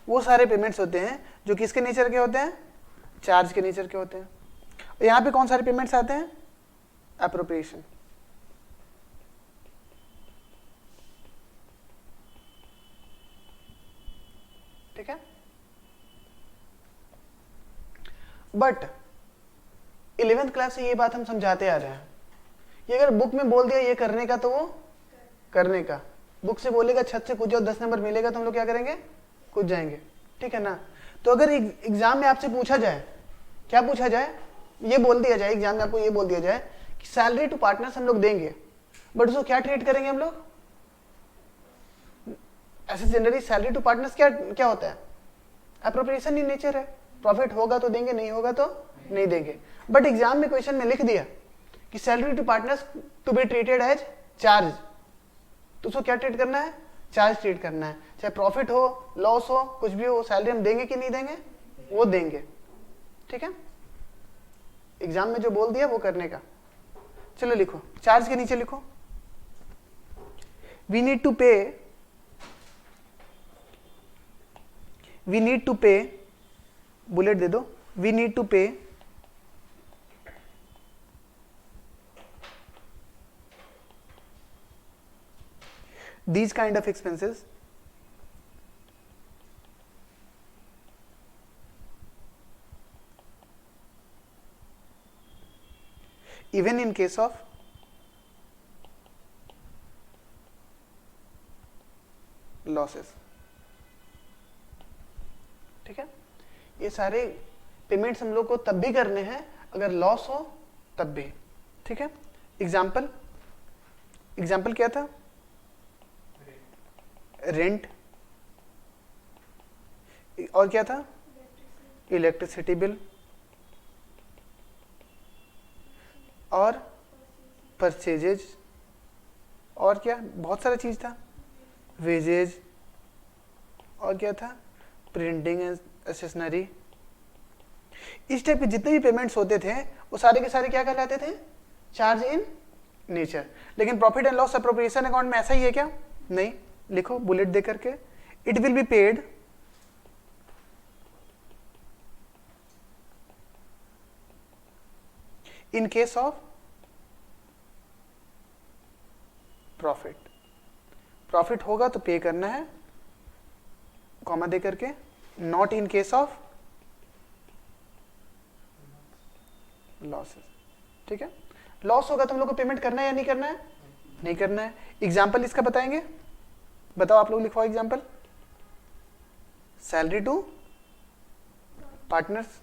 वो सारे पेमेंट्स होते हैं जो किसके नेचर के होते हैं, चार्ज के नेचर के होते हैं। और यहाँ पे कौन सारे पेमेंट्स आते हैं, एप्रोप्रिएशन। ठीक है, बट 11th क्लास से ये बात हम समझाते आ रहे हैं, ये अगर बुक में बोल दिया ये करने का तो वो करने का, बुक से बोलेगा छत से कूद जाओ 10 नंबर मिलेगा तो हम लोग क्या करेंगे, कूद जाएंगे। ठीक है ना, तो अगर एग्जाम में आपसे पूछा जाए, क्या पूछा जाए, ये बोल दिया जाए एग्जाम में आपको, ये बोल दिया जाए कि सैलरी टू पार्टनर्स हम लोग देंगे, बट उसको क्या ट्रीट करेंगे हम लोग, ऐसे जनरली सैलरी टू पार्टनर्स क्या क्या होता है, एप्रोप्रिएशन इन नेचर है, प्रॉफिट होगा तो देंगे, नहीं होगा तो नहीं देंगे। बट एग्जाम में क्वेश्चन में लिख दिया कि salary to partners to be treated as charge, तो उसको क्या ट्रीट करना है, चार्ज ट्रीट करना है। चाहे प्रॉफिट हो, लॉस हो, कुछ भी हो, सैलरी हम देंगे कि नहीं देंगे, वो देंगे। ठीक है, एग्जाम में जो बोल दिया वो करने का। चलो लिखो, चार्ज के नीचे लिखो, वी नीड टू पे, बुलेट दे दो, वी नीड टू पे these kind of expenses even in case of losses। ठीक है, ये सारे पेमेंट्स हम लोग को तब भी करने हैं अगर लॉस हो तब भी। ठीक है, एग्जाम्पल क्या था, रेंट, और क्या था, इलेक्ट्रिसिटी बिल, और परचेजेज, और क्या बहुत सारा चीज था, वेजेज, और क्या था, प्रिंटिंग एंड स्टेशनरी। इस टाइप के जितने भी पेमेंट्स होते थे वो सारे के सारे क्या कहलाते थे, चार्ज इन नेचर। लेकिन profit and loss appropriation account में ऐसा ही है क्या, नहीं। लिखो बुलेट दे करके, it will be paid in case of profit, profit होगा तो पे करना है, कॉमा दे करके, not in case of losses. ठीक है, लॉस होगा तो हम लोग को पेमेंट करना है या नहीं करना है, नहीं करना है। एग्जाम्पल इसका बताएंगे, बताओ आप लोग, लिखो एग्जाम्पल, सैलरी टू पार्टनर्स,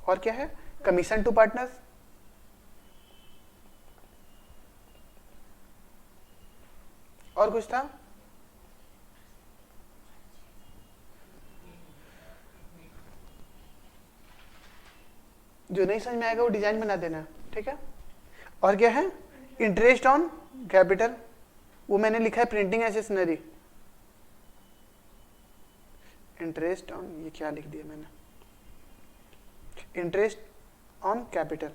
और क्या है, कमीशन टू पार्टनर्स, और कुछ था, जो नहीं समझ में आएगा वो डिजाइन बना देना। ठीक है, और क्या है, इंटरेस्ट ऑन कैपिटल, वो मैंने लिखा है printing and stationery, interest on, ये क्या लिख दिया मैंने, इंटरेस्ट ऑन कैपिटल,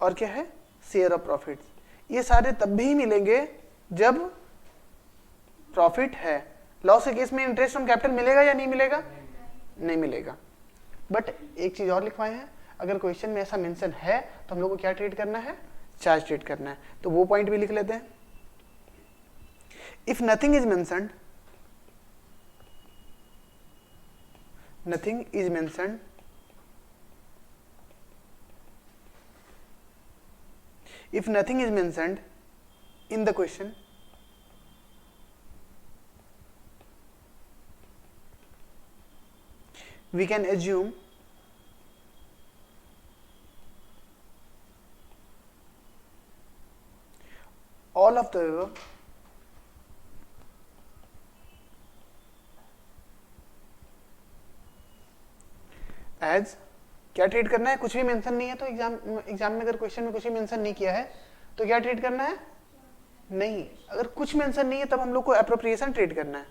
और क्या है, शेयर ऑफ प्रॉफिट। ये सारे तब भी मिलेंगे जब प्रॉफिट है। लॉस के केस में इंटरेस्ट ऑन कैपिटल मिलेगा या नहीं मिलेगा, नहीं मिलेगा। बट एक चीज और लिखवाए हैं, अगर क्वेश्चन में ऐसा मेंशन है तो हम लोग को क्या ट्रीट करना है, चार्ज ट्रीट करना है। तो वो पॉइंट भी लिख लेते हैं। If nothing is mentioned, nothing is mentioned if nothing is mentioned in the question, we can assume all of the above as क्या ट्रीट करना है, कुछ भी मेंशन नहीं है तो एग्जाम में अगर क्वेश्चन में कुछ भी मेंशन नहीं किया है तो क्या ट्रीट करना है, नहीं। अगर कुछ मेंशन नहीं है तब हम लोग को एप्रोप्रिएशन ट्रीट करना है।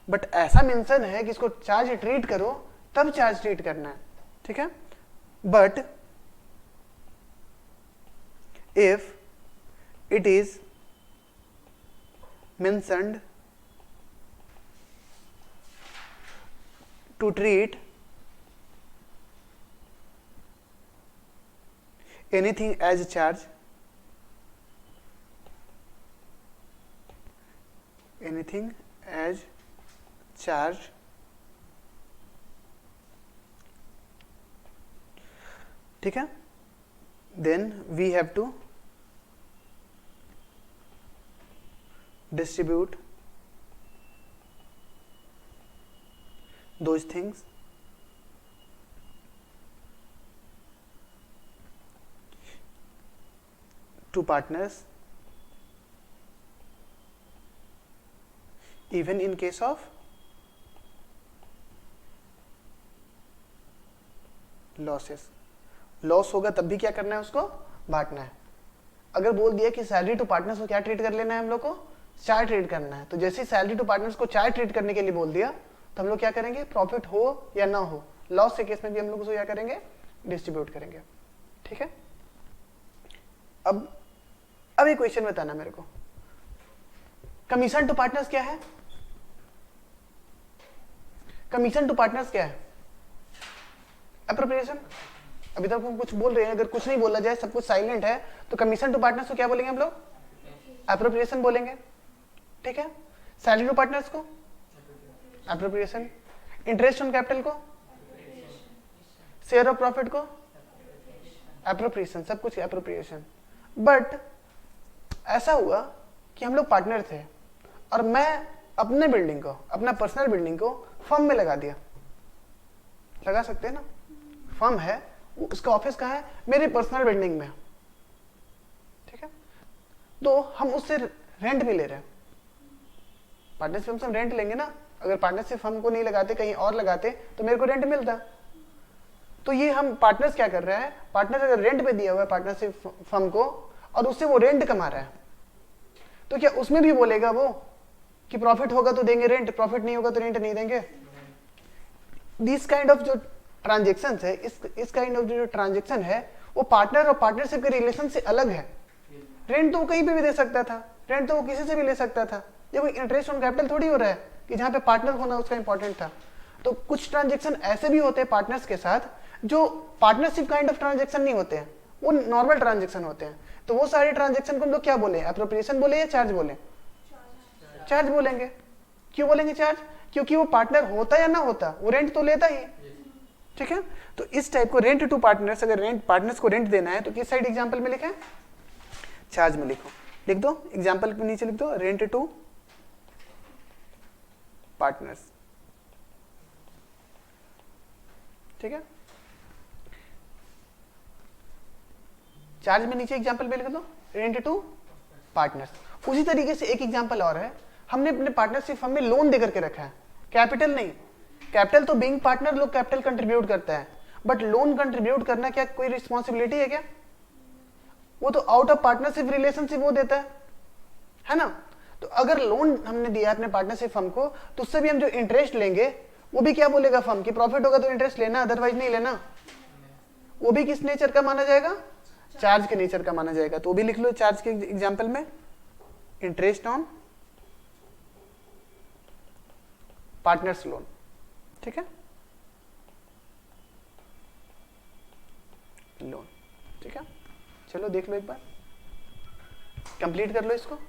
बट ऐसा मेंशन है कि इसको चार्ज ट्रीट करो तब चार्ज ट्रीट करना है, ठीक है। But if it is mentioned to treat anything as charge, anything as charge, ठीक है, then we have to distribute those things to partners even in case of losses। Loss होगा तब भी क्या करना है, उसको बांटना है। अगर बोल दिया कि सैलरी टू पार्टनर्स को क्या ट्रीट कर लेना है, हम लोग को चार ट्रीट करना है, तो जैसे ही सैलरी टू पार्टनर्स को चार ट्रीट करने के लिए बोल दिया तो हम लोग क्या करेंगे, प्रॉफिट हो या ना हो, लॉस के केस में भी हम लोग उसको क्या करेंगे, डिस्ट्रीब्यूट करेंगे, ठीक है। अब एक क्वेश्चन बताना मेरे को, कमीशन टू पार्टनर्स क्या है, कमीशन टू पार्टनर्स क्या है, एप्रोप्रिएशन। अभी तक हम कुछ बोल रहे हैं, अगर कुछ नहीं बोला जाए, सब कुछ साइलेंट है, तो कमीशन टू पार्टनर्स को क्या बोलेंगे हम लोग, एप्रोप्रिएशन बोलेंगे, ठीक है। सैलरी टू पार्टनर्स को एप्रोप्रिएशन, इंटरेस्ट ऑन कैपिटल को, शेयर ऑफ प्रॉफिट को एप्रोप्रिएशन, सब कुछ एप्रोप्रिएशन। बट ऐसा हुआ कि हम लोग पार्टनर थे और मैं अपने बिल्डिंग को, अपना पर्सनल बिल्डिंग को फर्म में लगा दिया, लगा सकते हैं ना, फर्म है, उसका ऑफिस कहाँ है, मेरी पर्सनल बिल्डिंग में, ठीक है। तो हम उससे रेंट भी ले रहे हैं, पार्टनरशिप से हम रेंट लेंगे ना, अगर पार्टनरशिप फर्म को नहीं लगाते, कहीं और लगाते तो मेरे को रेंट मिलता। तो ये हम पार्टनर्स क्या कर रहा है, पार्टनर अगर रेंट पे दिया हुआ है पार्टनरशिप फर्म को और उससे वो रेंट कमा रहा है, तो क्या उसमें भी बोलेगा वो कि प्रॉफिट होगा तो देंगे रेंट, प्रॉफिट नहीं होगा तो रेंट नहीं देंगे। दिस काइंड ऑफ जो ट्रांजेक्शन है, इस काइंड ऑफ जो ट्रांजेक्शन है वो पार्टनर और पार्टनरशिप के रिलेशन से अलग है। रेंट तो वो कहीं पे भी दे सकता था, रेंट तो वो किसी से भी ले सकता था, ये कोई इंटरेस्ट ऑन कैपिटल थोड़ी हो रहा है कि जहां पे पार्टनर होना उसका इंपॉर्टेंट था। तो कुछ ट्रांजेक्शन ऐसे भी होते हैं पार्टनर्स के साथ जो पार्टनरशिप काइंड ऑफ ट्रांजेक्शन नहीं होते हैं, वो नॉर्मल ट्रांजेक्शन होते हैं। तो वो सारे ट्रांजेक्शन को हम लोग क्या बोले, एप्रोप्रिएशन बोले या चार्ज बोले, चार्ज बोलेंगे। क्यों बोलेंगे चार्ज, क्योंकि वो पार्टनर होता या ना होता वो रेंट तो लेता ही, ठीक है। तो इस टाइप को रेंट टू पार्टनर्स, अगर रेंट पार्टनर्स को रेंट देना है तो किस साइड एग्जांपल में लिखा है, चार्ज में लिखो, लिख दो एग्जांपल के नीचे लिख दो रेंट टू पार्टनर्स, ठीक है। चार्ज में नीचे एग्जांपल में लिख दो रेंट टू पार्टनर्स। उसी तरीके से एक एग्जांपल और है, हमने अपने पार्टनरशिप फर्म में लोन देकर के रखा है, कैपिटल नहीं, कैपिटल तो बीइंग पार्टनर लोग कैपिटल कंट्रीब्यूट करता है, बट लोन कंट्रीब्यूट करना क्या कोई रिस्पॉन्सिबिलिटी है क्या, वो तो आउट ऑफ पार्टनरशिप रिलेशनशिप वो देता है ना। तो अगर लोन हमने दिया अपने पार्टनरशिप फर्म को तो उससे भी हम जो इंटरेस्ट लेंगे वो भी क्या बोलेगा फर्म की, प्रॉफिट होगा तो इंटरेस्ट लेना, अदरवाइज नहीं लेना। वो भी किस नेचर का माना जाएगा, चार्ज के नेचर का माना जाएगा। तो वो भी लिख लो चार्ज के एग्जांपल में, इंटरेस्ट ऑन पार्टनर्स लोन, ठीक है, लोन, ठीक है। चलो देख लो एक बार, कंप्लीट कर लो इसको।